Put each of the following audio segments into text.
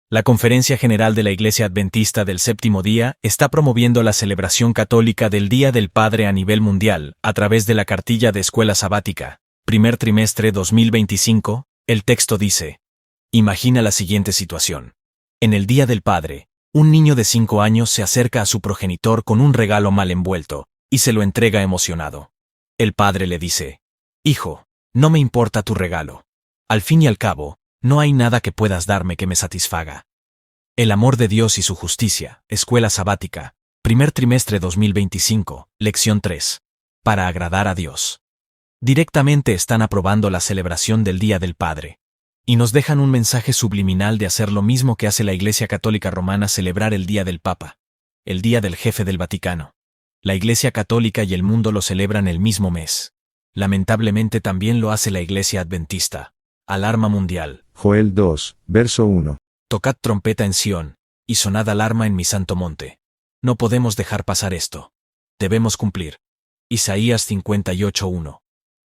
La Conferencia General de la Iglesia Adventista del Séptimo Día está promoviendo la celebración católica del Día del Padre a nivel mundial a través de la cartilla de Escuela Sabática, primer trimestre 2025. El texto dice: imagina la siguiente situación. En el Día del Padre, un niño de 5 años se acerca a su progenitor con un regalo mal envuelto y se lo entrega emocionado. El padre le dice: hijo, no me importa tu regalo. Al fin y al cabo, no hay nada que puedas darme que me satisfaga. El amor de Dios y su justicia, Escuela Sabática, primer trimestre 2025, lección 3. Para agradar a Dios. Directamente están aprobando la celebración del Día del Padre. Y nos dejan un mensaje subliminal de hacer lo mismo que hace la Iglesia Católica Romana: celebrar el Día del Papa, el Día del Jefe del Vaticano. La Iglesia Católica y el mundo lo celebran el mismo mes. Lamentablemente también lo hace la Iglesia Adventista. Alarma mundial. Joel 2, verso 1. Tocad trompeta en Sión, y sonad alarma en mi santo monte. No podemos dejar pasar esto. Debemos cumplir. Isaías 58:1.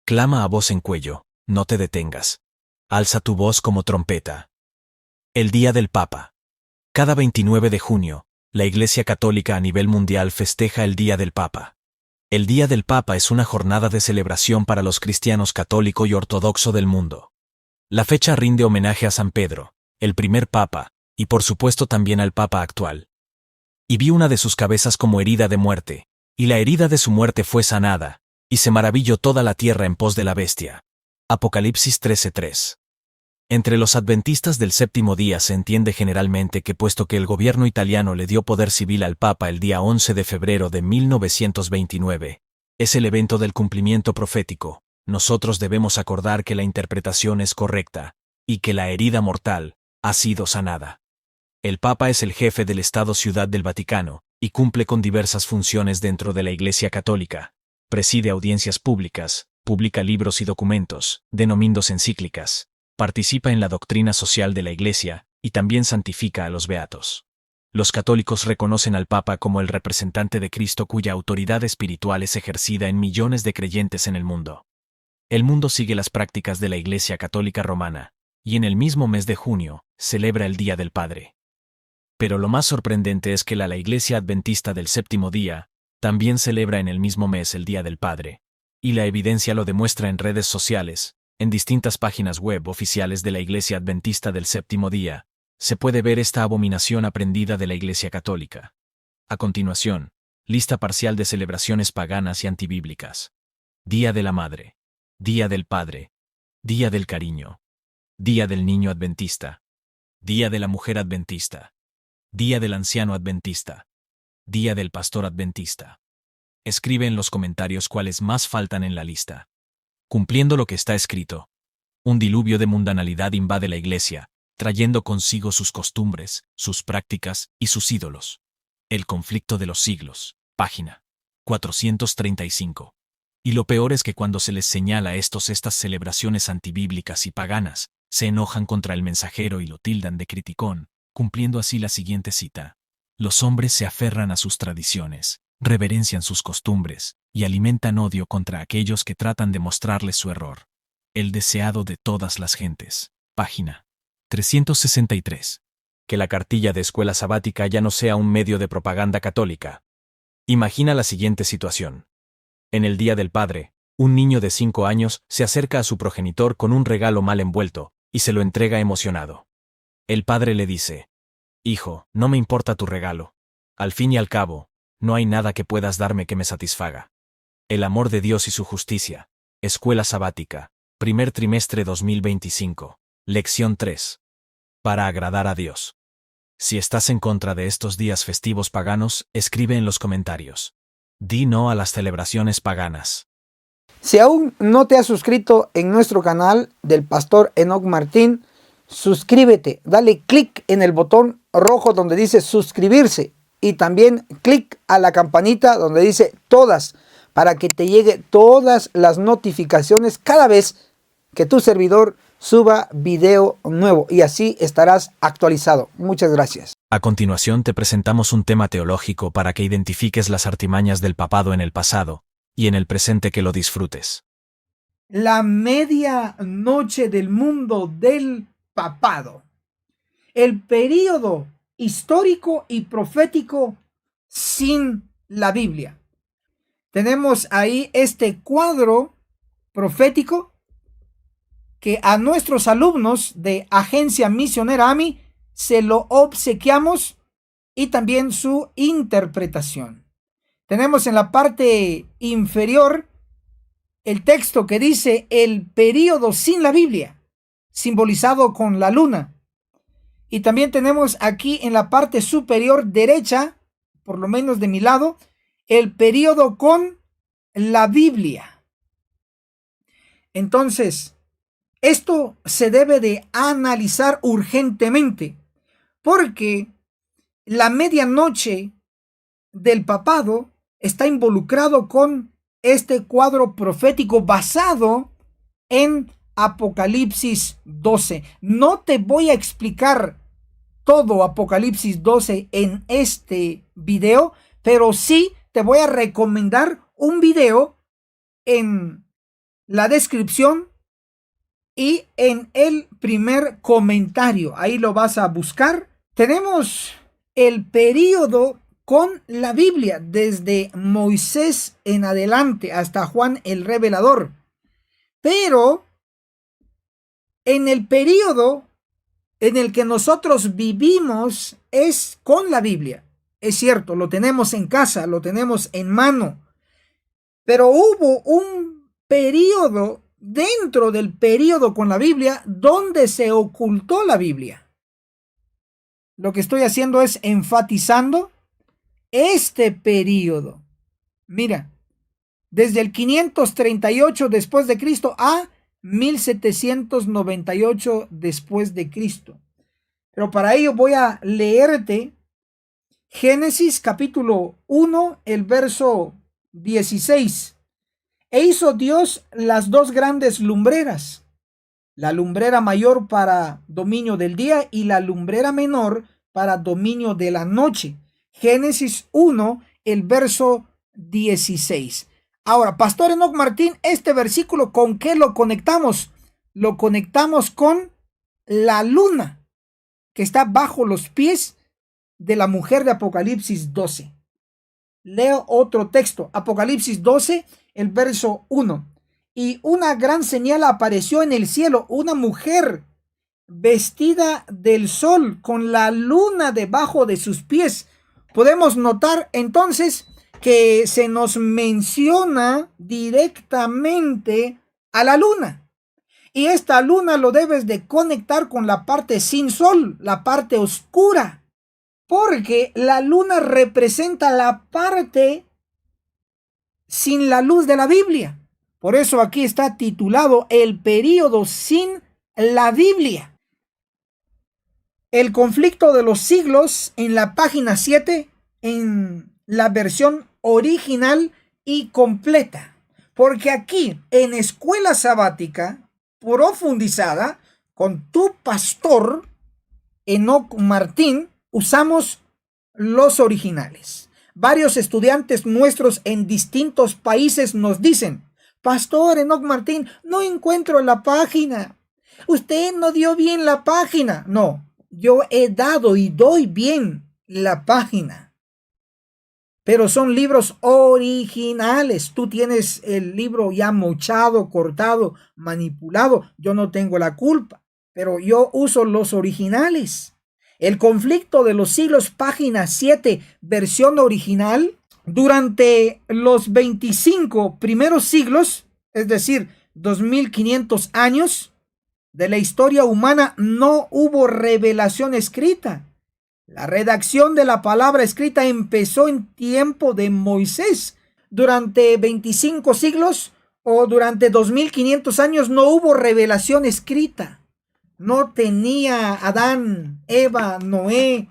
Clama a voz en cuello, no te detengas. Alza tu voz como trompeta. El Día del Papa. Cada 29 de junio, la Iglesia Católica a nivel mundial festeja el Día del Papa. El Día del Papa es una jornada de celebración para los cristianos católico y ortodoxo del mundo. La fecha rinde homenaje a San Pedro, el primer papa, y por supuesto también al papa actual. Y vi una de sus cabezas como herida de muerte, y la herida de su muerte fue sanada, y se maravilló toda la tierra en pos de la bestia. Apocalipsis 13:3. Entre los adventistas del séptimo día se entiende generalmente que, puesto que el gobierno italiano le dio poder civil al papa el día 11 de febrero de 1929, es el evento del cumplimiento profético, nosotros debemos acordar que la interpretación es correcta, y que la herida mortal ha sido sanada. El Papa es el jefe del Estado-Ciudad del Vaticano, y cumple con diversas funciones dentro de la Iglesia Católica. Preside audiencias públicas, publica libros y documentos, denominados encíclicas, participa en la doctrina social de la Iglesia, y también santifica a los beatos. Los católicos reconocen al Papa como el representante de Cristo, cuya autoridad espiritual es ejercida en millones de creyentes en el mundo. El mundo sigue las prácticas de la Iglesia Católica Romana, y en el mismo mes de junio, celebra el Día del Padre. Pero lo más sorprendente es que la Iglesia Adventista del Séptimo Día también celebra en el mismo mes el Día del Padre, y la evidencia lo demuestra en redes sociales, en distintas páginas web oficiales de la Iglesia Adventista del Séptimo Día, se puede ver esta abominación aprendida de la Iglesia Católica. A continuación, lista parcial de celebraciones paganas y antibíblicas. Día de la Madre. Día del Padre, Día del Cariño, Día del Niño Adventista, Día de la Mujer Adventista, Día del Anciano Adventista, Día del Pastor Adventista. Escribe en los comentarios cuáles más faltan en la lista. Cumpliendo lo que está escrito, un diluvio de mundanalidad invade la Iglesia, trayendo consigo sus costumbres, sus prácticas y sus ídolos. El conflicto de los siglos, página 435. Y lo peor es que cuando se les señala a estas celebraciones antibíblicas y paganas, se enojan contra el mensajero y lo tildan de criticón, cumpliendo así la siguiente cita: los hombres se aferran a sus tradiciones, reverencian sus costumbres, y alimentan odio contra aquellos que tratan de mostrarles su error. El deseado de todas las gentes, página 363. Que la cartilla de Escuela Sabática ya no sea un medio de propaganda católica. Imagina la siguiente situación. En el Día del Padre, un niño de 5 años se acerca a su progenitor con un regalo mal envuelto, y se lo entrega emocionado. El padre le dice: hijo, no me importa tu regalo. Al fin y al cabo, no hay nada que puedas darme que me satisfaga. El amor de Dios y su justicia. Escuela Sabática, primer trimestre 2025, lección 3. Para agradar a Dios. Si estás en contra de estos días festivos paganos, escribe en los comentarios. Di no a las celebraciones paganas. Si aún no te has suscrito en nuestro canal del Pastor Enoc Martín, suscríbete, dale clic en el botón rojo donde dice suscribirse y también clic a la campanita donde dice todas, para que te llegue todas las notificaciones cada vez que tu servidor suba video nuevo, y así estarás actualizado. Muchas gracias. A continuación te presentamos un tema teológico para que identifiques las artimañas del papado en el pasado y en el presente, que lo disfrutes. La medianoche del mundo del papado. el período histórico y profético sin la Biblia. Tenemos ahí este cuadro profético que a nuestros alumnos de Agencia Misionera AMI se lo obsequiamos, y también su interpretación. Tenemos en la parte inferior el texto que dice el período sin la Biblia, simbolizado con la luna. Y también tenemos aquí en la parte superior derecha, por lo menos de mi lado, el período con la Biblia. Entonces, esto se debe de analizar urgentemente, porque la medianoche del papado está involucrado con este cuadro profético basado en Apocalipsis 12. No te voy a explicar todo Apocalipsis 12 en este video, pero sí te voy a recomendar un video en la descripción y en el primer comentario. Ahí lo vas a buscar. Tenemos el período con la Biblia desde Moisés en adelante hasta Juan el Revelador. Pero en el período en el que nosotros vivimos es con la Biblia. Es cierto, lo tenemos en casa, lo tenemos en mano. Pero hubo un período dentro del período con la Biblia donde se ocultó la Biblia. Lo que estoy haciendo es enfatizando este período. Mira, desde el 538 después de Cristo a 1798 después de Cristo. Pero para ello voy a leerte Génesis capítulo 1, el verso 16. E hizo Dios las dos grandes lumbreras, la lumbrera mayor para dominio del día y la lumbrera menor para dominio de la noche. Génesis 1, el verso 16. Ahora, Pastor Enoc Martín, este versículo, ¿con qué lo conectamos? Lo conectamos con la luna que está bajo los pies de la mujer de Apocalipsis 12. Leo otro texto, Apocalipsis 12, el verso 1. Y una gran señal apareció en el cielo, una mujer vestida del sol con la luna debajo de sus pies. Podemos notar entonces que se nos menciona directamente a la luna. Y esta luna lo debes de conectar con la parte sin sol, la parte oscura, porque la luna representa la parte sin la luz de la Biblia. Por eso aquí está titulado el período sin la Biblia. El conflicto de los siglos en la página 7 en la versión original y completa. Porque aquí en Escuela Sabática Profundizada con tu pastor Enoc Martín usamos los originales. Varios estudiantes nuestros en distintos países nos dicen: Pastor Enoc Martín, no encuentro la página. Usted no dio bien la página. No, yo he dado y doy bien la página. Pero son libros originales. Tú tienes el libro ya mochado, cortado, manipulado. Yo no tengo la culpa, pero yo uso los originales. El conflicto de los siglos, página 7, versión original. Durante los 25 primeros siglos, es decir, 2500 años de la historia humana, no hubo revelación escrita. La redacción de la palabra escrita empezó en tiempo de Moisés. Durante 25 siglos o durante 2500 años no hubo revelación escrita. No tenía Adán, Eva, Noé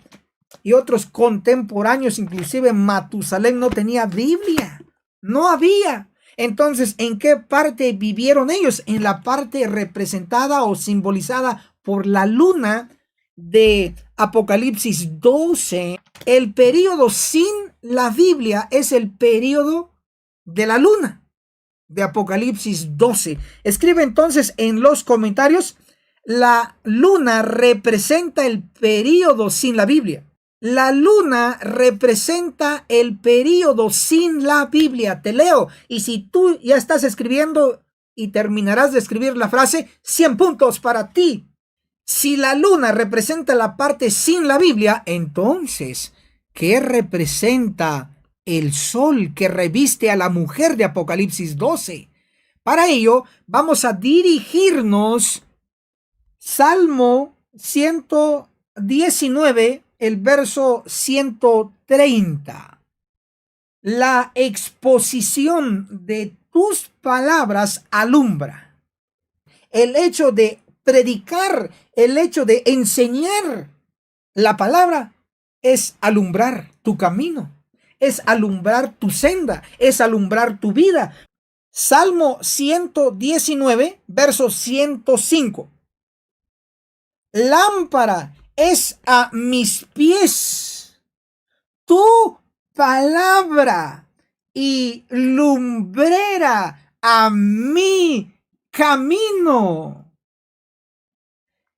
y otros contemporáneos, inclusive Matusalén no tenía Biblia. No había. Entonces, ¿en qué parte vivieron ellos? En la parte representada o simbolizada por la luna de Apocalipsis 12. El período sin la Biblia es el período de la luna de Apocalipsis 12. Escribe entonces en los comentarios: La luna representa el período sin la Biblia. La luna representa el período sin la Biblia. Te leo. Y si tú ya estás escribiendo y terminarás de escribir la frase, 100 puntos para ti. Si la luna representa la parte sin la Biblia, entonces, ¿qué representa el sol que reviste a la mujer de Apocalipsis 12? Para ello, vamos a dirigirnos Salmo 119, el verso 130. La exposición de tus palabras alumbra. El hecho de predicar, el hecho de enseñar la palabra es alumbrar tu camino, es alumbrar tu senda, es alumbrar tu vida. Salmo 119, verso 105. Lámpara es a mis pies tu palabra y lumbrera a mi camino.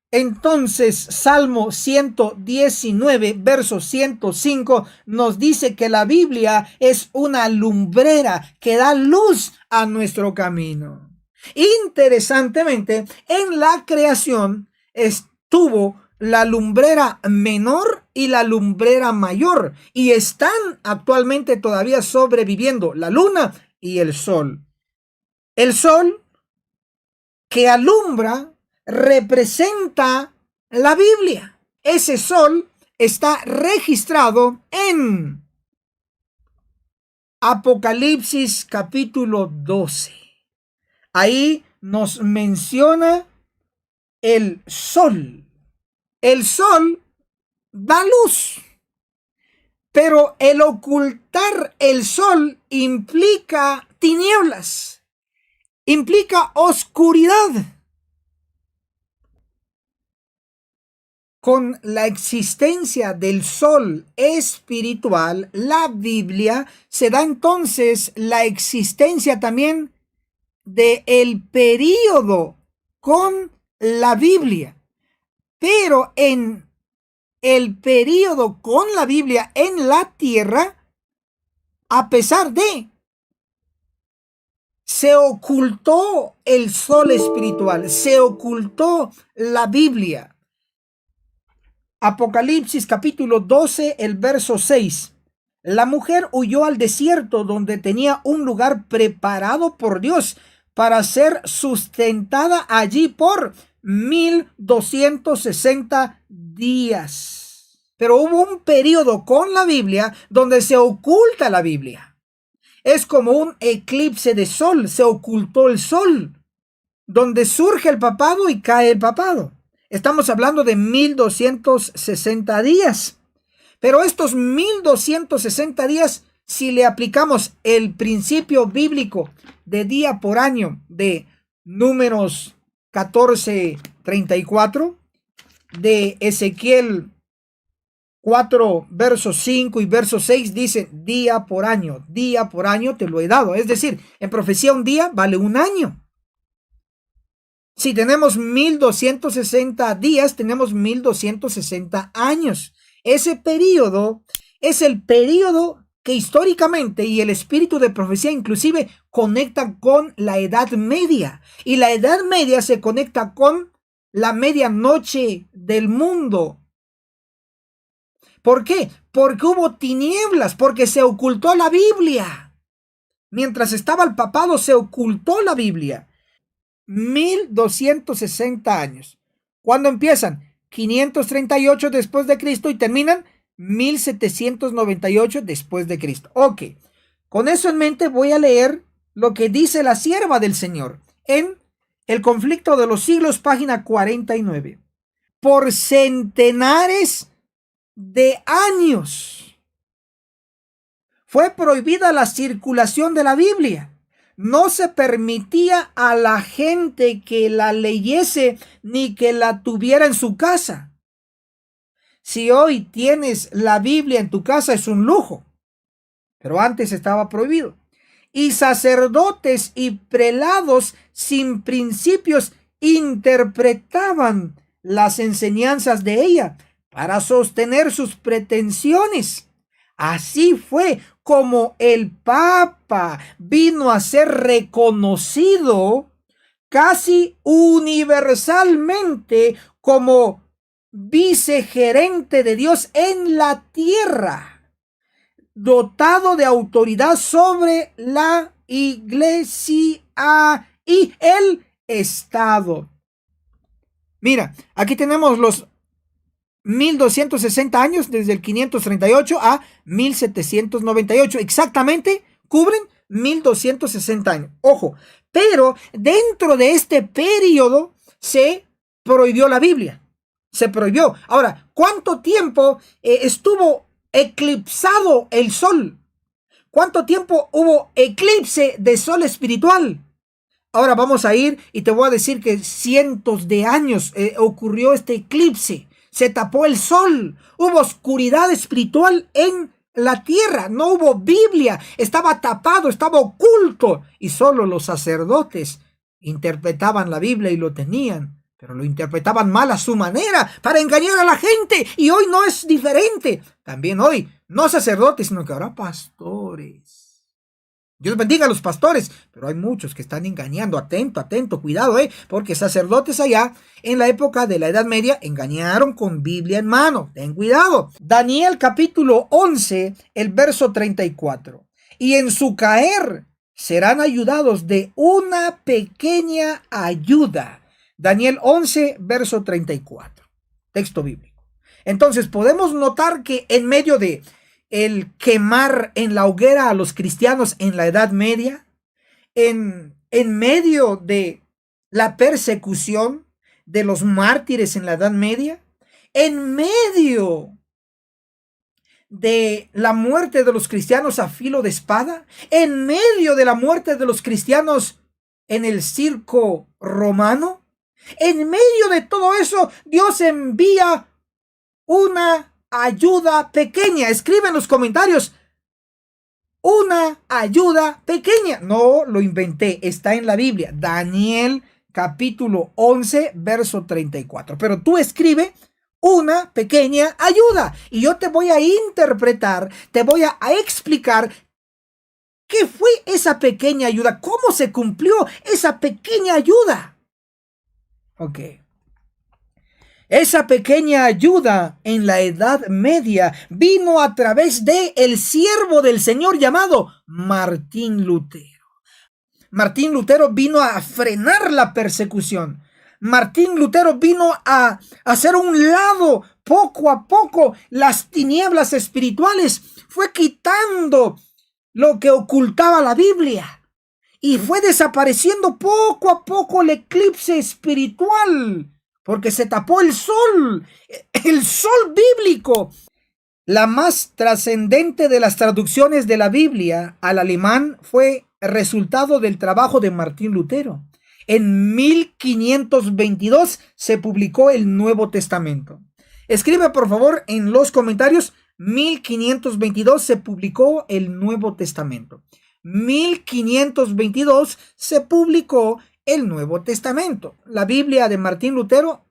Entonces, Salmo 119, verso 105, nos dice que la Biblia es una lumbrera que da luz a nuestro camino. Interesantemente, en la creación estuvo la lumbrera menor y la lumbrera mayor, y están actualmente todavía sobreviviendo la luna y el sol. El sol que alumbra representa la Biblia. Ese sol está registrado en Apocalipsis capítulo 12. Ahí nos menciona el sol. El sol da luz, pero el ocultar el sol implica tinieblas, implica oscuridad. Con la existencia del sol espiritual, la Biblia, se da entonces la existencia también del período con la Biblia. Pero en el período con la Biblia en la tierra, a pesar de, se ocultó el sol espiritual, se ocultó la Biblia. Apocalipsis capítulo 12, el verso 6. La mujer huyó al desierto donde tenía un lugar preparado por Dios para ser sustentada allí por 1260 días. Pero hubo un periodo con la Biblia donde se oculta la Biblia. Es como un eclipse de sol, se ocultó el sol, donde surge el papado y cae el papado. Estamos hablando de 1260 días. Pero estos 1260 días, si le aplicamos el principio bíblico de día por año de Números 14:34, de Ezequiel 4, verso 5 y verso 6, dice día por año te lo he dado. Es decir, en profecía un día vale un año. Si tenemos 1260 días, tenemos 1260 años. Ese periodo es el periodo que históricamente y el espíritu de profecía inclusive conecta con la Edad Media. Y la Edad Media se conecta con la medianoche del mundo. ¿Por qué? Porque hubo tinieblas, porque se ocultó la Biblia. Mientras estaba el papado, se ocultó la Biblia. 1260 años. ¿Cuándo empiezan? 538 después de Cristo y terminan 1798 después de Cristo. Ok, con eso en mente voy a leer lo que dice la sierva del Señor en El conflicto de los siglos, página 49. Por centenares de años fue prohibida la circulación de la Biblia. No se permitía a la gente que la leyese ni que la tuviera en su casa. Si hoy tienes la Biblia en tu casa es un lujo, pero antes estaba prohibido. Y sacerdotes y prelados sin principios interpretaban las enseñanzas de ella para sostener sus pretensiones. Así fue como el Papa vino a ser reconocido casi universalmente como vicegerente de Dios en la tierra, dotado de autoridad sobre la Iglesia y el Estado. Mira, aquí tenemos los 1260 años, desde el 538 a 1798. Exactamente cubren 1260 años. Ojo, pero dentro de este periodo se prohibió la Biblia. Se prohibió. Ahora, ¿cuánto tiempo estuvo eclipsado el sol? ¿Cuánto tiempo hubo eclipse de sol espiritual? Ahora vamos a ir y te voy a decir que cientos de años ocurrió este eclipse. Se tapó el sol, hubo oscuridad espiritual en la tierra, no hubo Biblia, estaba tapado, estaba oculto, y solo los sacerdotes interpretaban la Biblia y lo tenían, pero lo interpretaban mal a su manera para engañar a la gente, y hoy no es diferente. También hoy, no sacerdotes, sino que ahora pastores. Dios bendiga a los pastores, pero hay muchos que están engañando. Atento, cuidado, porque sacerdotes allá en la época de la Edad Media engañaron con Biblia en mano. Ten cuidado. Daniel capítulo 11, el verso 34. Y en su caer serán ayudados de una pequeña ayuda. Daniel 11, verso 34. Texto bíblico. Entonces podemos notar que en medio de el quemar en la hoguera a los cristianos en la Edad Media, en medio de la persecución de los mártires en la Edad Media, en medio de la muerte de los cristianos a filo de espada, en medio de la muerte de los cristianos en el circo romano, en medio de todo eso, Dios envía una ayuda pequeña. Escribe en los comentarios: una ayuda pequeña. No lo inventé, está en la Biblia. Daniel capítulo 11, verso 34. Pero tú escribe: una pequeña ayuda. Y yo te voy a interpretar, te voy a explicar qué fue esa pequeña ayuda, cómo se cumplió esa pequeña ayuda. Ok. Esa pequeña ayuda en la Edad Media vino a través de el siervo del Señor llamado Martín Lutero. Martín Lutero vino a frenar la persecución. Martín Lutero vino a hacer a un lado poco a poco las tinieblas espirituales. Fue quitando lo que ocultaba la Biblia y fue desapareciendo poco a poco el eclipse espiritual, porque se tapó el sol bíblico. La más trascendente de las traducciones de la Biblia al alemán fue resultado del trabajo de Martín Lutero. En 1522 se publicó el Nuevo Testamento. Escribe por favor en los comentarios: 1522 se publicó el Nuevo Testamento. 1522 se publicó el Nuevo Testamento. La Biblia de Martín Lutero,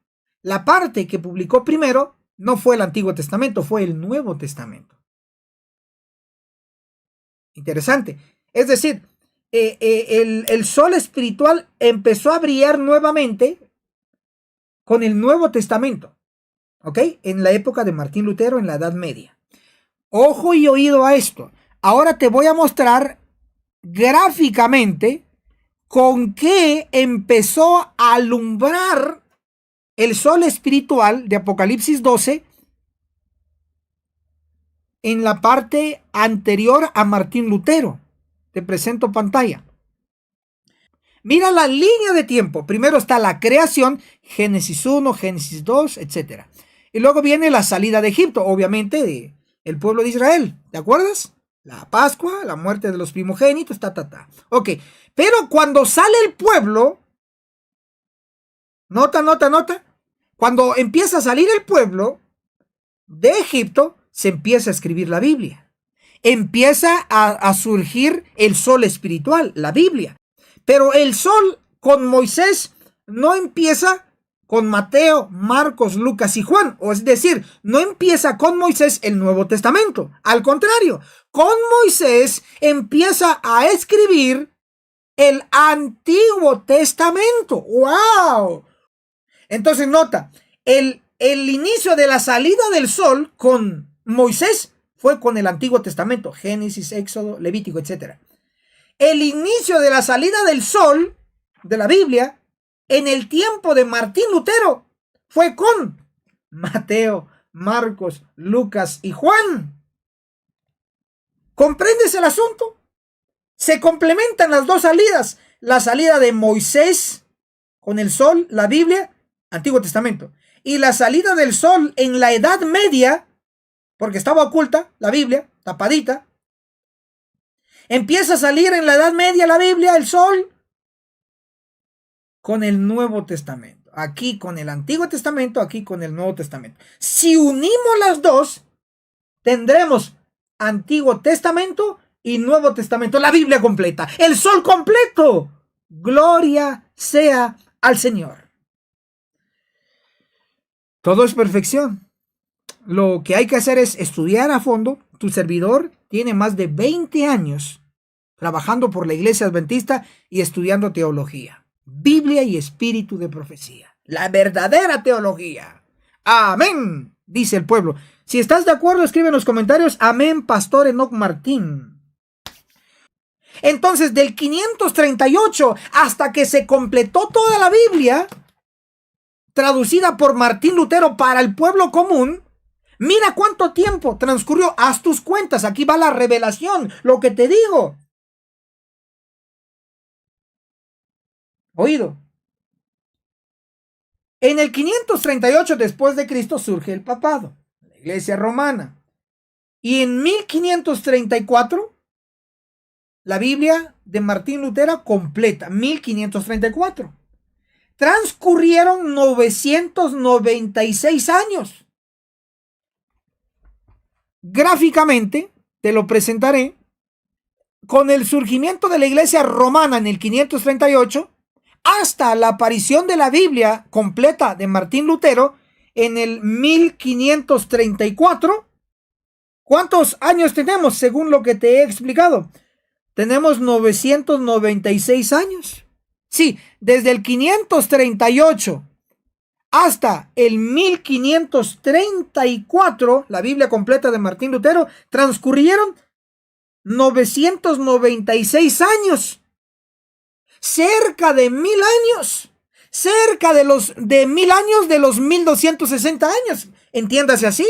la parte que publicó primero, no fue el Antiguo Testamento, fue el Nuevo Testamento. Interesante. Es decir, el sol espiritual empezó a brillar nuevamente con el Nuevo Testamento, ¿ok? En la época de Martín Lutero, en la Edad Media. Ojo y oído a esto. Ahora te voy a mostrar gráficamente con qué empezó a alumbrar el sol espiritual de Apocalipsis 12 en la parte anterior a Martín Lutero. Te presento pantalla. Mira la línea de tiempo. Primero está la creación, Génesis 1, Génesis 2, etc. Y luego viene la salida de Egipto, obviamente, del pueblo de Israel. ¿Te acuerdas? La Pascua, la muerte de los primogénitos, Ok, pero cuando sale el pueblo, nota. Cuando empieza a salir el pueblo de Egipto, se empieza a escribir la Biblia. Empieza a surgir el sol espiritual, la Biblia. Pero el sol con Moisés no empieza con Mateo, Marcos, Lucas y Juan. O es decir, no empieza con Moisés el Nuevo Testamento. Al contrario, con Moisés empieza a escribir el Antiguo Testamento. ¡Wow! Entonces nota, el inicio de la salida del sol con Moisés fue con el Antiguo Testamento. Génesis, Éxodo, Levítico, etc. El inicio de la salida del sol de la Biblia en el tiempo de Martín Lutero fue con Mateo, Marcos, Lucas y Juan. ¿Comprendes el asunto? Se complementan las dos salidas. La salida de Moisés con el sol, la Biblia, Antiguo Testamento. Y la salida del sol en la Edad Media, porque estaba oculta la Biblia, tapadita. Empieza a salir en la Edad Media la Biblia, el sol, con el Nuevo Testamento. Aquí con el Antiguo Testamento, aquí con el Nuevo Testamento. Si unimos las dos, tendremos Antiguo Testamento y Nuevo Testamento, la Biblia completa, el sol completo. Gloria sea al Señor. Todo es perfección. Lo que hay que hacer es estudiar a fondo. Tu servidor tiene más de 20 años trabajando por la Iglesia Adventista y estudiando teología. Biblia y espíritu de profecía. La verdadera teología. Amén, dice el pueblo. Si estás de acuerdo, escribe en los comentarios. Amén, Pastor Enoc Martín. Entonces, del 538 hasta que se completó toda la Biblia, traducida por Martín Lutero para el pueblo común, mira cuánto tiempo transcurrió. Haz tus cuentas. Aquí va la revelación, lo que te digo. Oído. En el 538 después de Cristo surge el papado, la Iglesia romana. Y en 1534, la Biblia de Martín Lutero completa, 1534. Transcurrieron 996 años. Gráficamente, te lo presentaré, con el surgimiento de la Iglesia romana en el 538, hasta la aparición de la Biblia completa de Martín Lutero en el 1534. ¿Cuántos años tenemos según lo que te he explicado? Tenemos 996 años. Sí, desde el 538 hasta el 1534, la Biblia completa de Martín Lutero, transcurrieron 996 años. Cerca de 1000 años. Cerca de 1000 años de los 1260 años. Entiéndase así.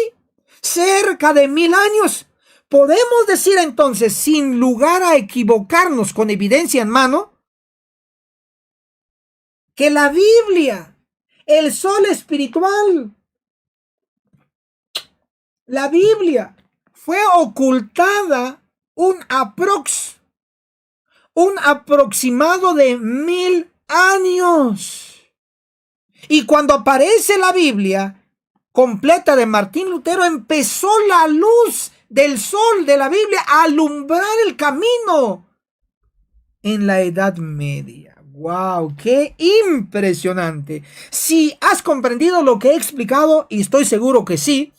Cerca de 1000 años. Podemos decir entonces, sin lugar a equivocarnos, con evidencia en mano, que la Biblia, el sol espiritual, la Biblia fue ocultada un aproximado de 1000 años. Y cuando aparece la Biblia completa de Martín Lutero, empezó la luz del sol de la Biblia a alumbrar el camino en la Edad Media. ¡Wow! ¡Qué impresionante! Si has comprendido lo que he explicado, y estoy seguro que sí,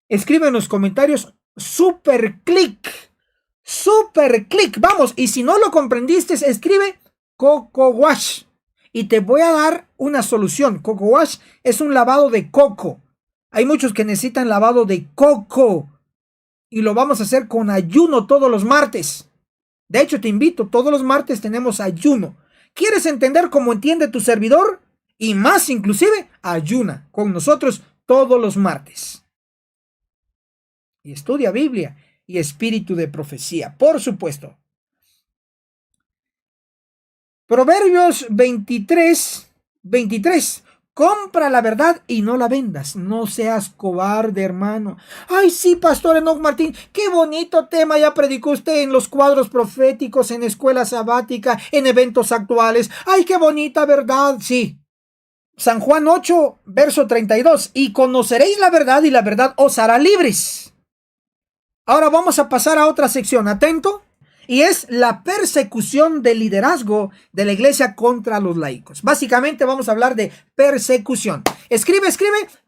escribe en los comentarios super click. Super click. Vamos, y si no lo comprendiste, escribe Coco Wash. Y te voy a dar una solución. Coco Wash es un lavado de coco. Hay muchos que necesitan lavado de coco. Y lo vamos a hacer con ayuno todos los martes. De hecho, te invito, todos los martes tenemos ayuno. ¿Quieres entender cómo entiende tu servidor? Y más inclusive, ayuna con nosotros todos los martes. Y estudia Biblia y espíritu de profecía, por supuesto. Proverbios 23. Compra la verdad y no la vendas. No seas cobarde, hermano. Ay, sí, Pastor Enoc Martín, qué bonito tema ya predicó usted en los cuadros proféticos, en escuela sabática, en eventos actuales. Ay, qué bonita verdad. Sí. San Juan 8, verso 32. Y conoceréis la verdad y la verdad os hará libres. Ahora vamos a pasar a otra sección. Atento. Y es la persecución del liderazgo de la iglesia contra los laicos. Básicamente vamos a hablar de persecución. Escribe,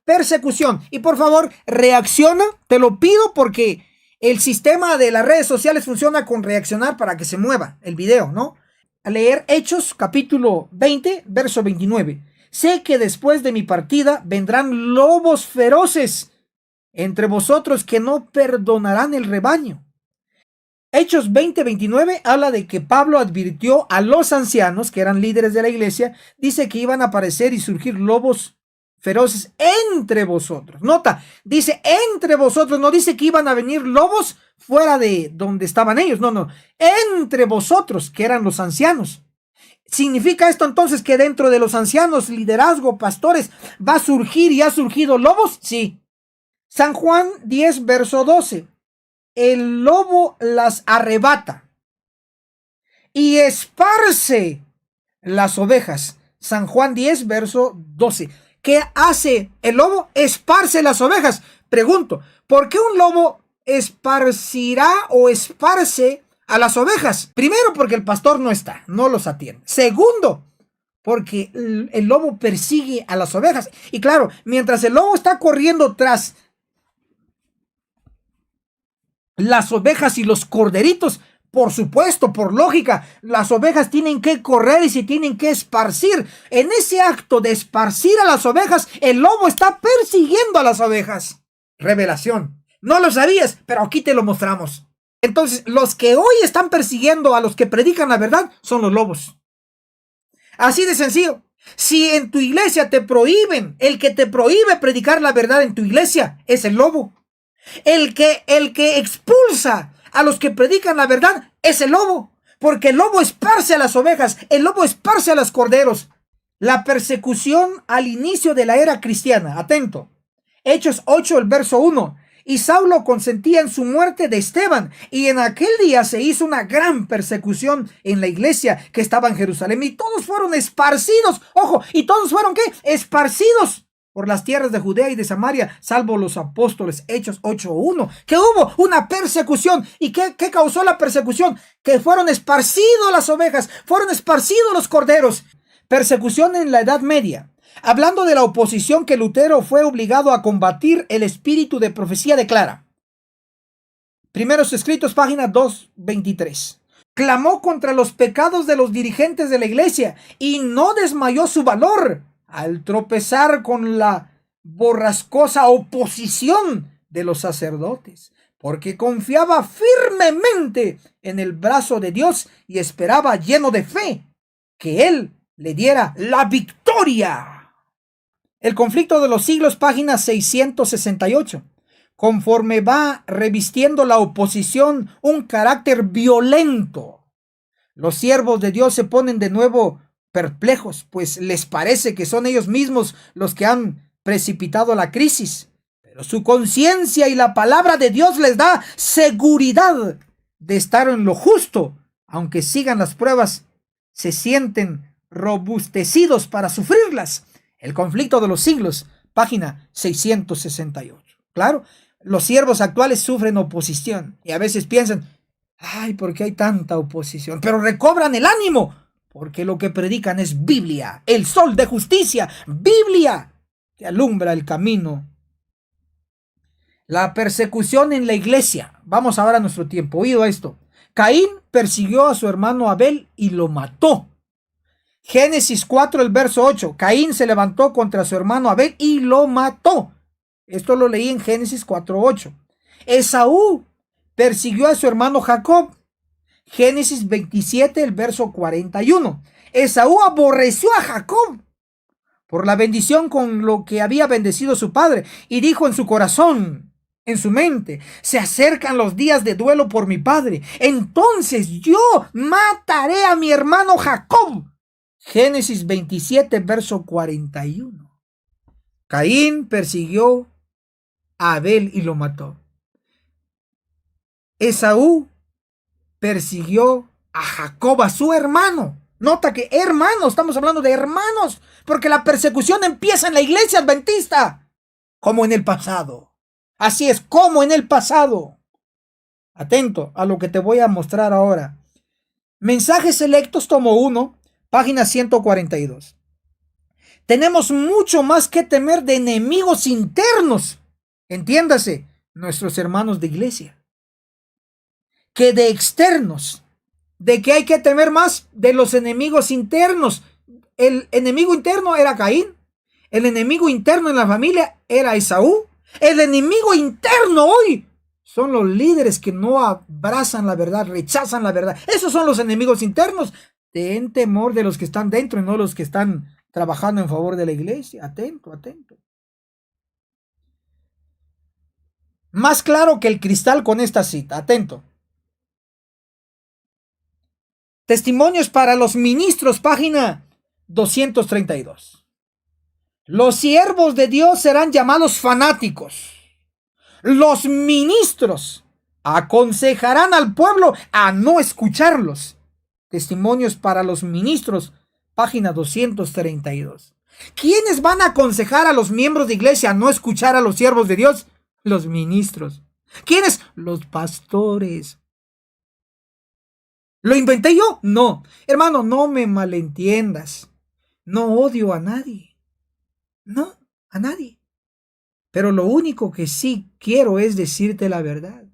persecución. Y por favor, reacciona, te lo pido, porque el sistema de las redes sociales funciona con reaccionar para que se mueva el video, ¿no? A leer Hechos, capítulo 20, verso 29. Sé que después de mi partida vendrán lobos feroces entre vosotros que no perdonarán el rebaño. Hechos 20:29 habla de que Pablo advirtió a los ancianos, que eran líderes de la iglesia, dice que iban a aparecer y surgir lobos feroces entre vosotros. Nota, dice entre vosotros, no dice que iban a venir lobos fuera de donde estaban ellos, no, entre vosotros, que eran los ancianos. ¿Significa esto entonces que dentro de los ancianos, liderazgo, pastores, va a surgir y ha surgido lobos? Sí. San Juan 10, verso 12. El lobo las arrebata y esparce las ovejas. San Juan 10, verso 12. ¿Qué hace el lobo? Esparce las ovejas. Pregunto, ¿por qué un lobo esparcirá o esparce a las ovejas? Primero, porque el pastor no está, no los atiende. Segundo, porque el lobo persigue a las ovejas. Y claro, mientras el lobo está corriendo tras las ovejas y los corderitos, por supuesto, por lógica, las ovejas tienen que correr y se tienen que esparcir. En ese acto de esparcir a las ovejas, el lobo está persiguiendo a las ovejas. Revelación. No lo sabías, pero aquí te lo mostramos. Entonces, los que hoy están persiguiendo a los que predican la verdad son los lobos. Así de sencillo. Si en tu iglesia te prohíben, el que te prohíbe predicar la verdad en tu iglesia es el lobo. El que expulsa a los que predican la verdad es el lobo, porque el lobo esparce a las ovejas, el lobo esparce a los corderos. La persecución al inicio de la era cristiana, atento, Hechos 8, el verso 1, y Saulo consentía en su muerte de Esteban, y en aquel día se hizo una gran persecución en la iglesia que estaba en Jerusalén, y todos fueron esparcidos, ojo, y todos fueron ¿qué? Esparcidos por las tierras de Judea y de Samaria, salvo los apóstoles. Hechos 8:1, que hubo una persecución. ¿Y qué causó la persecución? Que fueron esparcidos las ovejas, fueron esparcidos los corderos. Persecución en la Edad Media. Hablando de la oposición que Lutero fue obligado a combatir, el espíritu de profecía declara. Primeros Escritos, página 223. Clamó contra los pecados de los dirigentes de la iglesia y no desmayó su valor al tropezar con la borrascosa oposición de los sacerdotes, porque confiaba firmemente en el brazo de Dios y esperaba lleno de fe que Él le diera la victoria. El conflicto de los siglos, página 668. Conforme va revistiendo la oposición un carácter violento, los siervos de Dios se ponen de nuevo perplejos, pues les parece que son ellos mismos los que han precipitado la crisis. Pero su conciencia y la palabra de Dios les da seguridad de estar en lo justo. Aunque sigan las pruebas, se sienten robustecidos para sufrirlas. El conflicto de los siglos, página 668. Claro, los siervos actuales sufren oposición y a veces piensan, ay, ¿por qué hay tanta oposición? Pero recobran el ánimo, porque lo que predican es Biblia, el sol de justicia, Biblia, que alumbra el camino. La persecución en la iglesia. Vamos ahora a nuestro tiempo. Oído esto. Caín persiguió a su hermano Abel y lo mató. Génesis 4, el verso 8. Caín se levantó contra su hermano Abel y lo mató. Esto lo leí en Génesis 4:8. Esaú persiguió a su hermano Jacob. Génesis 27, el verso 41. Esaú aborreció a Jacob por la bendición con lo que había bendecido su padre y dijo en su corazón, en su mente, se acercan los días de duelo por mi padre, entonces yo mataré a mi hermano Jacob. Génesis 27, verso 41. Caín persiguió a Abel y lo mató. Esaú persiguió a Jacob, a su hermano. Nota que hermanos, estamos hablando de hermanos, porque la persecución empieza en la iglesia adventista, como en el pasado. Así es, como en el pasado. Atento a lo que te voy a mostrar ahora. Mensajes selectos, tomo 1, página 142. Tenemos mucho más que temer de enemigos internos, entiéndase, nuestros hermanos de iglesia, que de externos. ¿De qué hay que temer más? De los enemigos internos. El enemigo interno era Caín. El enemigo interno en la familia era Esaú. El enemigo interno hoy son los líderes que no abrazan la verdad, rechazan la verdad. Esos son los enemigos internos. Ten temor de los que están dentro y no los que están trabajando en favor de la iglesia. Atento, atento. Más claro que el cristal con esta cita. Atento. Testimonios para los ministros, página 232. Los siervos de Dios serán llamados fanáticos. Los ministros aconsejarán al pueblo a no escucharlos. Testimonios para los ministros, página 232. ¿Quiénes van a aconsejar a los miembros de iglesia a no escuchar a los siervos de Dios? Los ministros. ¿Quiénes? Los pastores. ¿Lo inventé yo? No. Hermano, no me malentiendas. No odio a nadie. No, a nadie. Pero lo único que sí quiero es decirte la verdad.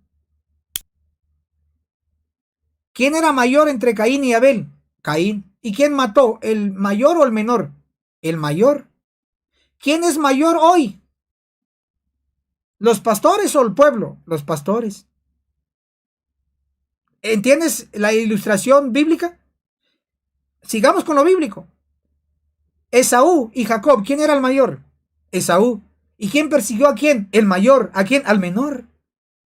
¿Quién era mayor entre Caín y Abel? Caín. ¿Y quién mató? ¿El mayor o el menor? El mayor. ¿Quién es mayor hoy? ¿Los pastores o el pueblo? Los pastores. ¿Entiendes la ilustración bíblica? Sigamos con lo bíblico. Esaú y Jacob, ¿quién era el mayor? Esaú. ¿Y quién persiguió a quién? El mayor. ¿A quién? Al menor.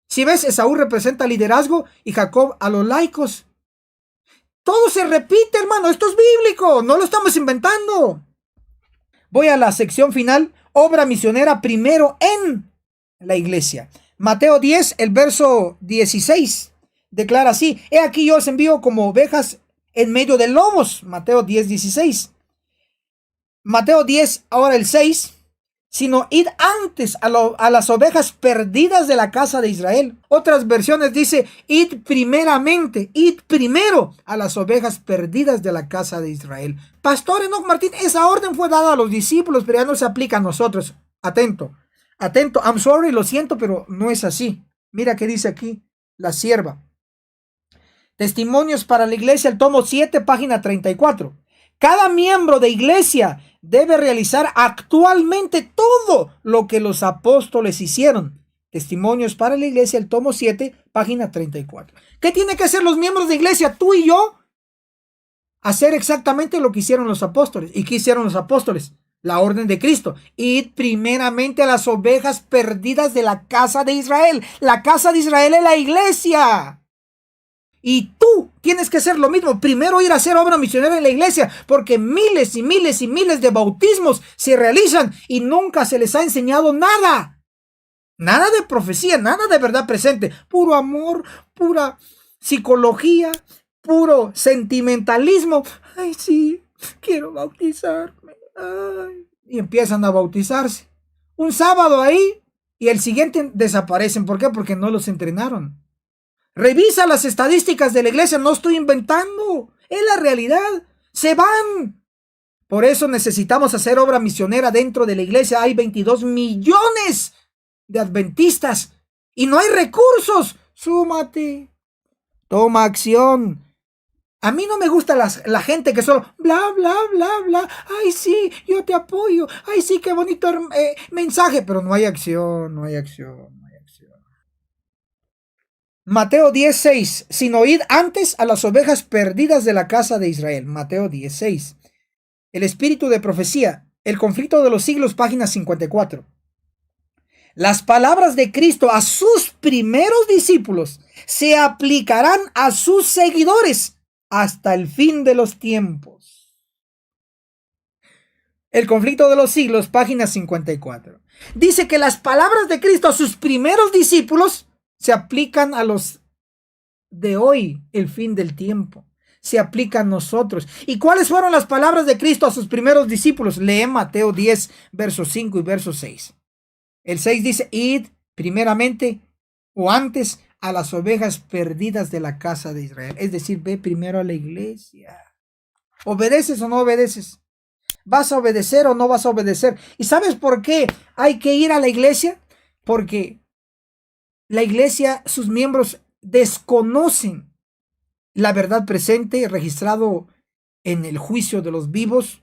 Si ves, Esaú representa liderazgo y Jacob a los laicos. Todo se repite, hermano. Esto es bíblico. No lo estamos inventando. Voy a la sección final. Obra misionera primero en la iglesia. Mateo 10, el verso 16. Declara así: he aquí yo os envío como ovejas en medio de lobos. Mateo 10, 16. Mateo 10, ahora el 6. Sino id antes a las ovejas perdidas de la casa de Israel. Otras versiones dice: id primeramente, id primero a las ovejas perdidas de la casa de Israel. Pastor Enoc Martín, esa orden fue dada a los discípulos, pero ya no se aplica a nosotros. Atento, atento. I'm sorry, lo siento, pero no es así. Mira qué dice aquí la sierva. Testimonios para la iglesia, el tomo 7, página 34. Cada miembro de iglesia debe realizar actualmente todo lo que los apóstoles hicieron. Testimonios para la iglesia, el tomo 7, página 34. ¿Qué tienen que hacer los miembros de iglesia? Tú y yo. Hacer exactamente lo que hicieron los apóstoles. ¿Y qué hicieron los apóstoles? La orden de Cristo. Id primeramente a las ovejas perdidas de la casa de Israel. La casa de Israel es la iglesia. Y tú tienes que hacer lo mismo. Primero ir a hacer obra misionera en la iglesia, porque miles y miles y miles de bautismos se realizan y nunca se les ha enseñado nada. Nada de profecía, nada de verdad presente. Puro amor, pura psicología, puro sentimentalismo. Ay, sí, quiero bautizarme. Ay. Y empiezan a bautizarse. Un sábado ahí y el siguiente desaparecen. ¿Por qué? Porque no los entrenaron. Revisa las estadísticas de la iglesia, no estoy inventando, es la realidad, se van. Por eso necesitamos hacer obra misionera dentro de la iglesia. Hay 22 millones de adventistas y no hay recursos. Súmate, toma acción. A mí no me gusta la gente que solo bla, bla, bla, bla. Ay, sí, yo te apoyo. Ay, sí, qué bonito mensaje, pero no hay acción, no hay acción. Mateo 10:6. Sino id antes a las ovejas perdidas de la casa de Israel. Mateo 10:6. El espíritu de profecía. El conflicto de los siglos, página 54. Las palabras de Cristo a sus primeros discípulos se aplicarán a sus seguidores hasta el fin de los tiempos. El conflicto de los siglos, página 54. Dice que las palabras de Cristo a sus primeros discípulos se aplican a los de hoy, el fin del tiempo. Se aplican a nosotros. ¿Y cuáles fueron las palabras de Cristo a sus primeros discípulos? Lee Mateo 10, versos 5 y verso 6. El 6 dice: id primeramente o antes a las ovejas perdidas de la casa de Israel. Es decir, ve primero a la iglesia. ¿Obedeces o no obedeces? ¿Vas a obedecer o no vas a obedecer? ¿Y sabes por qué hay que ir a la iglesia? Porque la iglesia, sus miembros desconocen la verdad presente registrado en el juicio de los vivos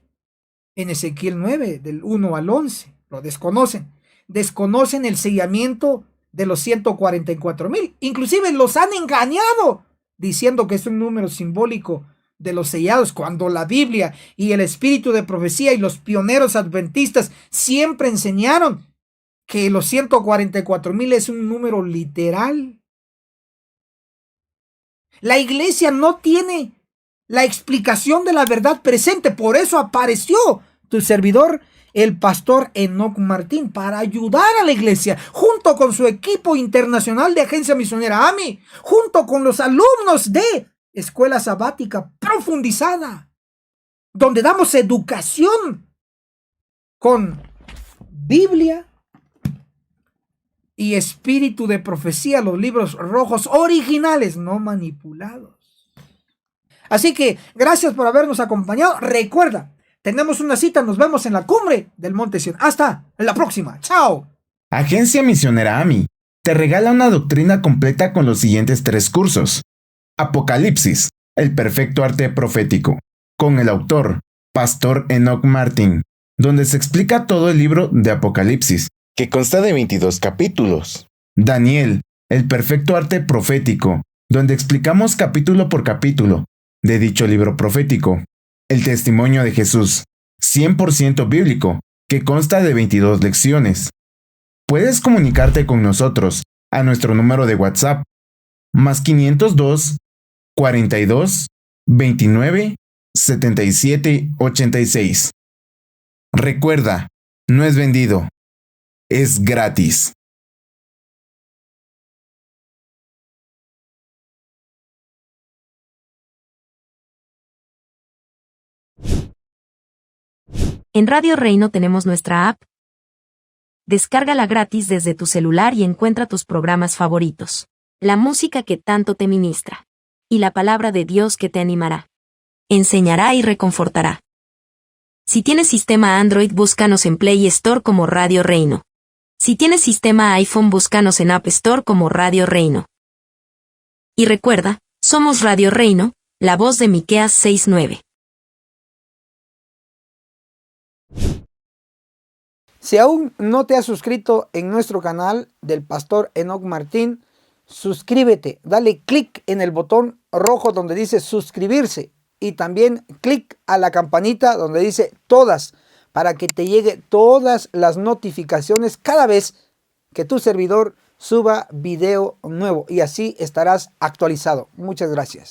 en Ezequiel 9, del 1 al 11. Lo desconocen. Desconocen el sellamiento de los 144,000. Inclusive los han engañado diciendo que es un número simbólico de los sellados, cuando la Biblia y el espíritu de profecía y los pioneros adventistas siempre enseñaron que los 144,000 es un número literal. La iglesia no tiene la explicación de la verdad presente, por eso apareció tu servidor, el pastor Enoc Martín, para ayudar a la iglesia, junto con su equipo internacional de Agencia Misionera AMI, junto con los alumnos de Escuela Sabática Profundizada, donde damos educación con Biblia y espíritu de profecía, los libros rojos originales, no manipulados. Así que gracias por habernos acompañado. Recuerda, tenemos una cita, nos vemos en la cumbre del Monte Sión. Hasta la próxima. Chao. Agencia Misionera AMI te regala una doctrina completa con los siguientes 3 cursos. Apocalipsis, el perfecto arte profético, con el autor, Pastor Enoc Martín, donde se explica todo el libro de Apocalipsis, que consta de 22 capítulos. Daniel, el perfecto arte profético, donde explicamos capítulo por capítulo de dicho libro profético. El testimonio de Jesús, 100% bíblico, que consta de 22 lecciones. Puedes comunicarte con nosotros a nuestro número de WhatsApp, más 502 42 29 77 86. Recuerda, no es vendido, es gratis. En Radio Reino tenemos nuestra app. Descárgala gratis desde tu celular y encuentra tus programas favoritos, la música que tanto te ministra, y la palabra de Dios que te animará, enseñará y reconfortará. Si tienes sistema Android, búscanos en Play Store como Radio Reino. Si tienes sistema iPhone, búscanos en App Store como Radio Reino. Y recuerda, somos Radio Reino, la voz de Miqueas 6:9. Si aún no te has suscrito en nuestro canal del pastor Enoc Martín, suscríbete, dale clic en el botón rojo donde dice suscribirse y también clic a la campanita donde dice todas, para que te llegue todas las notificaciones cada vez que tu servidor suba video nuevo y así estarás actualizado. Muchas gracias.